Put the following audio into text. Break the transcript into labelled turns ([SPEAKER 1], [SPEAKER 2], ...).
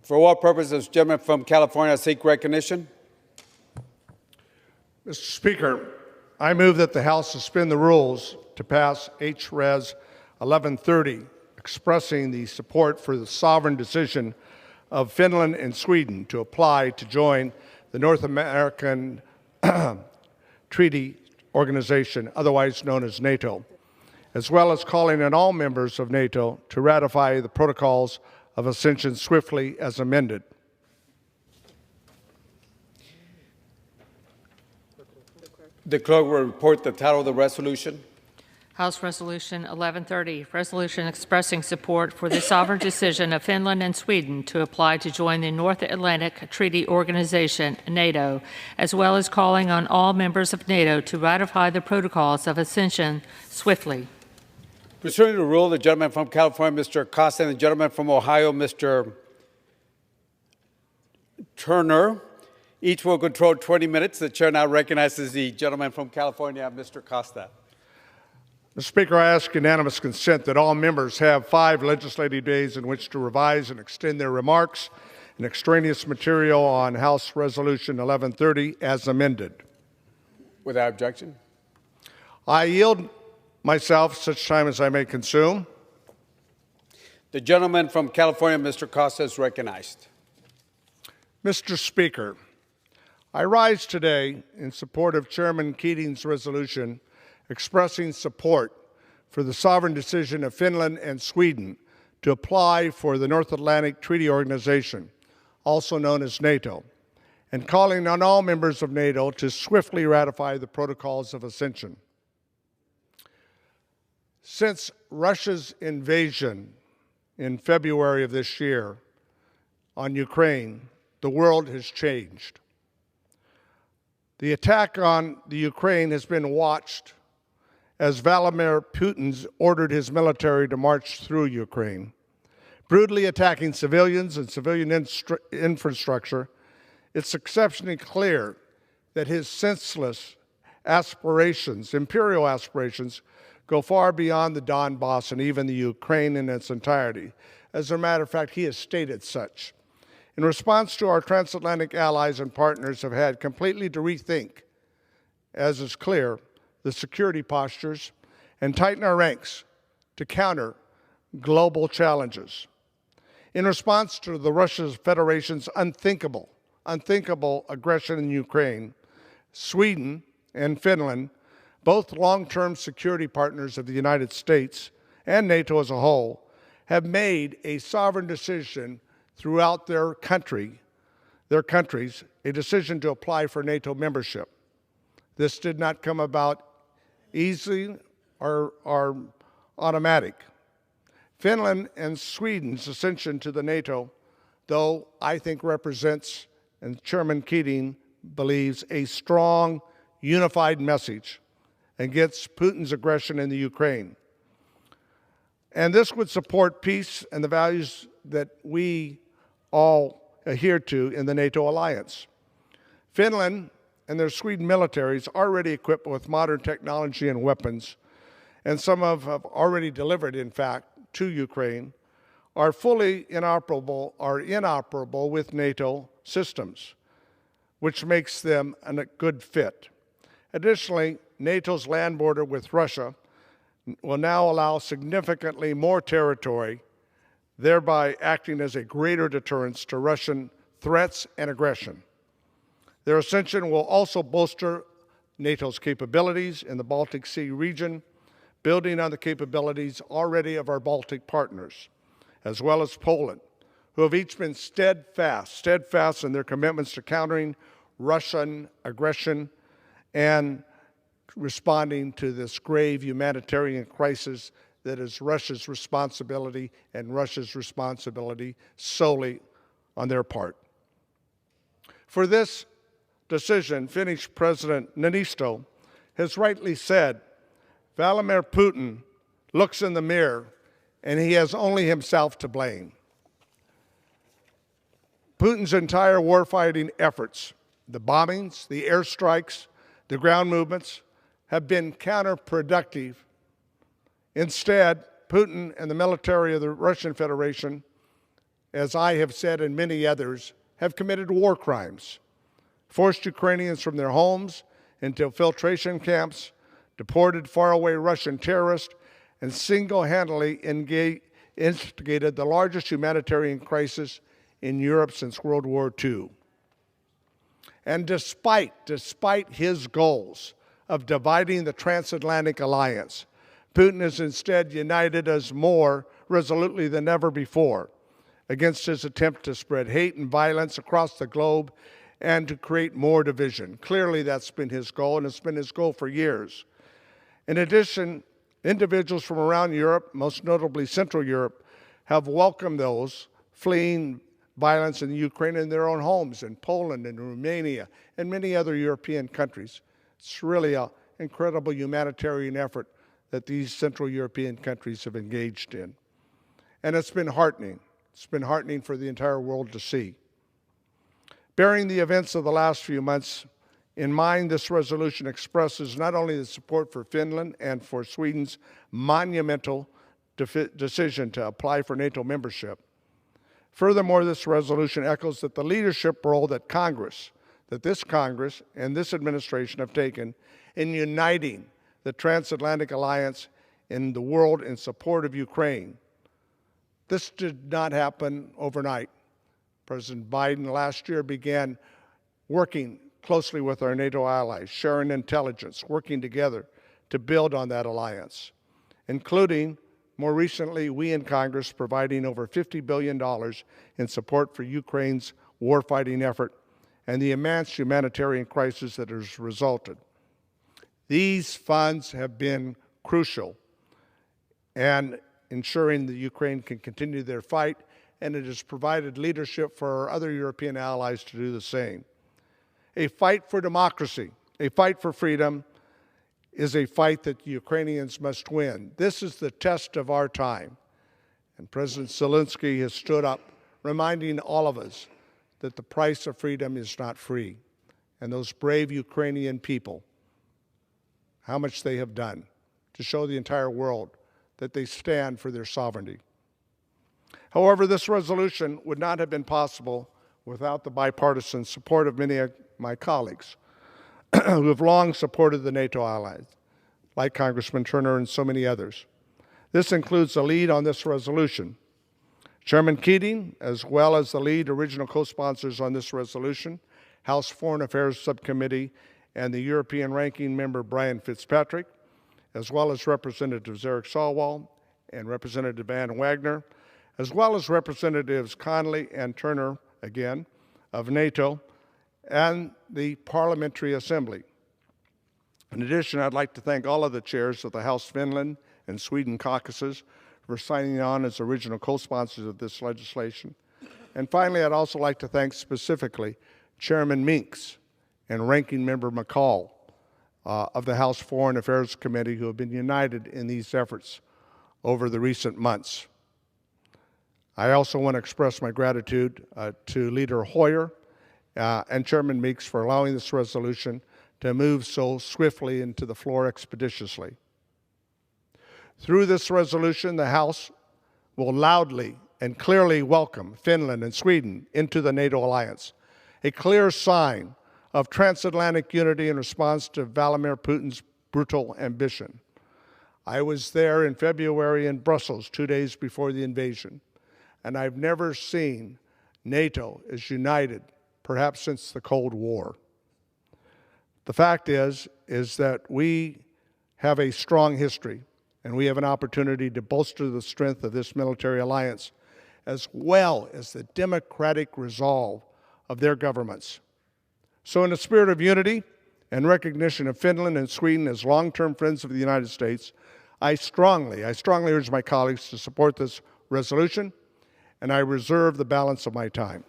[SPEAKER 1] For what purposes, gentleman from California, seek recognition?
[SPEAKER 2] Mr. Speaker, I move that the House suspend the rules to pass H.Res. 1130, expressing the support for the sovereign decision of Finland and Sweden to apply to join the North American Treaty Organization, otherwise known as NATO, as well as calling on all members of NATO to ratify the protocols of accession swiftly as amended.
[SPEAKER 1] The clerk will report the title of the resolution.
[SPEAKER 3] House Resolution 1130, resolution expressing support for the sovereign decision of Finland and Sweden to apply to join the North Atlantic Treaty Organization, NATO, as well as calling on all members of NATO to ratify the protocols of accession swiftly.
[SPEAKER 1] Pursuant to the rule, the gentleman from California, Mr. Costa, and the gentleman from Ohio, Mr. Turner, each will control 20 minutes. The chair now recognizes the gentleman from California, Mr. Costa.
[SPEAKER 2] Mr. Speaker, I ask unanimous consent that all members have 5 legislative days in which to revise and extend their remarks and extraneous material on House Resolution 1130 as amended.
[SPEAKER 1] Without objection.
[SPEAKER 2] I yield myself such time as I may consume.
[SPEAKER 1] The gentleman from California, Mr. Costa, is recognized.
[SPEAKER 2] Mr. Speaker, I rise today in support of Chairman Keating's resolution expressing support for the sovereign decision of Finland and Sweden to apply for the North Atlantic Treaty Organization, also known as NATO, and calling on all members of NATO to swiftly ratify the protocols of accession. Since Russia's invasion in February of this year on Ukraine, the world has changed. The attack on the Ukraine has been watched as Vladimir Putin ordered his military to march through Ukraine, brutally attacking civilians and civilian infrastructure. It's exceptionally clear that his senseless aspirations, imperial aspirations, go far beyond the Donbass and even the Ukraine in its entirety. As a matter of fact, he has stated such. In response to our transatlantic allies and partners have had completely to rethink, as is clear, the security postures and tighten our ranks to counter global challenges. In response to the Russian Federation's unthinkable aggression in Ukraine, Sweden and Finland, both long-term security partners of the United States and NATO as a whole, have made a sovereign decision throughout their countries, a decision to apply for NATO membership. This did not come about easy or automatic. Finland and Sweden's ascension to the NATO, though, I think represents, and Chairman Keating believes, a strong, unified message against Putin's aggression in the Ukraine. And this would support peace and the values that we all adhere to in the NATO alliance. Finland and their Sweden militaries already equipped with modern technology and weapons, and some have already delivered, in fact, to Ukraine, are fully inoperable with NATO systems, which makes them a good fit. Additionally, NATO's land border with Russia will now allow significantly more territory, thereby acting as a greater deterrence to Russian threats and aggression. Their ascension will also bolster NATO's capabilities in the Baltic Sea region, building on the capabilities already of our Baltic partners, as well as Poland, who have each been steadfast in their commitments to countering Russian aggression and responding to this grave humanitarian crisis that is Russia's responsibility, and Russia's responsibility solely on their part. For this decision, Finnish President Niinisto has rightly said, Vladimir Putin looks in the mirror and he has only himself to blame. Putin's entire warfighting efforts, the bombings, the airstrikes, the ground movements, have been counterproductive. Instead, Putin and the military of the Russian Federation as I have said and many others, have committed war crimes, forced Ukrainians from their homes into filtration camps, deported faraway Russian terrorists, and single-handedly instigated the largest humanitarian crisis in Europe since World War II. And despite his goals of dividing the transatlantic alliance, Putin has instead united us more resolutely than ever before against his attempt to spread hate and violence across the globe and to create more division. Clearly, that's been his goal, and it's been his goal for years. In addition, individuals from around Europe, most notably Central Europe, have welcomed those fleeing violence in Ukraine in their own homes, in Poland and Romania and many other European countries. It's really an incredible humanitarian effort that these Central European countries have engaged in. And it's been heartening. It's been heartening for the entire world to see. Bearing the events of the last few months in mind, this resolution expresses not only the support for Finland and for Sweden's monumental decision to apply for NATO membership. Furthermore, this resolution echoes that the leadership role that this Congress and this administration have taken in uniting the transatlantic alliance in the world in support of Ukraine. This did not happen overnight. President Biden last year began working closely with our NATO allies, sharing intelligence, working together to build on that alliance, including, more recently, we in Congress providing over $50 billion in support for Ukraine's warfighting effort and the immense humanitarian crisis that has resulted. These funds have been crucial in ensuring that Ukraine can continue their fight, and it has provided leadership for our other European allies to do the same. A fight for democracy, a fight for freedom, is a fight that Ukrainians must win. This is the test of our time. And President Zelensky has stood up, reminding all of us that the price of freedom is not free. And those brave Ukrainian people, how much they have done to show the entire world that they stand for their sovereignty. However, this resolution would not have been possible without the bipartisan support of many of my colleagues who have long supported the NATO allies, like Congressman Turner and so many others. This includes the lead on this resolution. Chairman Keating, as well as the lead original co-sponsors on this resolution, House Foreign Affairs Subcommittee, and the European Ranking Member Brian Fitzpatrick, as well as Representatives Eric Solwall and Representative Ann Wagner, as well as Representatives Connolly and Turner, again, of NATO, and the Parliamentary Assembly. In addition, I'd like to thank all of the chairs of the House Finland and Sweden caucuses for signing on as original co-sponsors of this legislation. And finally, I'd also like to thank specifically Chairman Minks and Ranking Member McCall of the House Foreign Affairs Committee, who have been united in these efforts over the recent months. I also want to express my gratitude to Leader Hoyer and Chairman Meeks for allowing this resolution to move so swiftly into the floor expeditiously. Through this resolution, the House will loudly and clearly welcome Finland and Sweden into the NATO alliance, a clear sign of transatlantic unity in response to Vladimir Putin's brutal ambition. I was there in February in Brussels 2 days before the invasion, and I've never seen NATO as united, perhaps since the Cold War. The fact is that we have a strong history, and we have an opportunity to bolster the strength of this military alliance, as well as the democratic resolve of their governments. So in a spirit of unity and recognition of Finland and Sweden as long-term friends of the United States, I strongly urge my colleagues to support this resolution, and I reserve the balance of my time.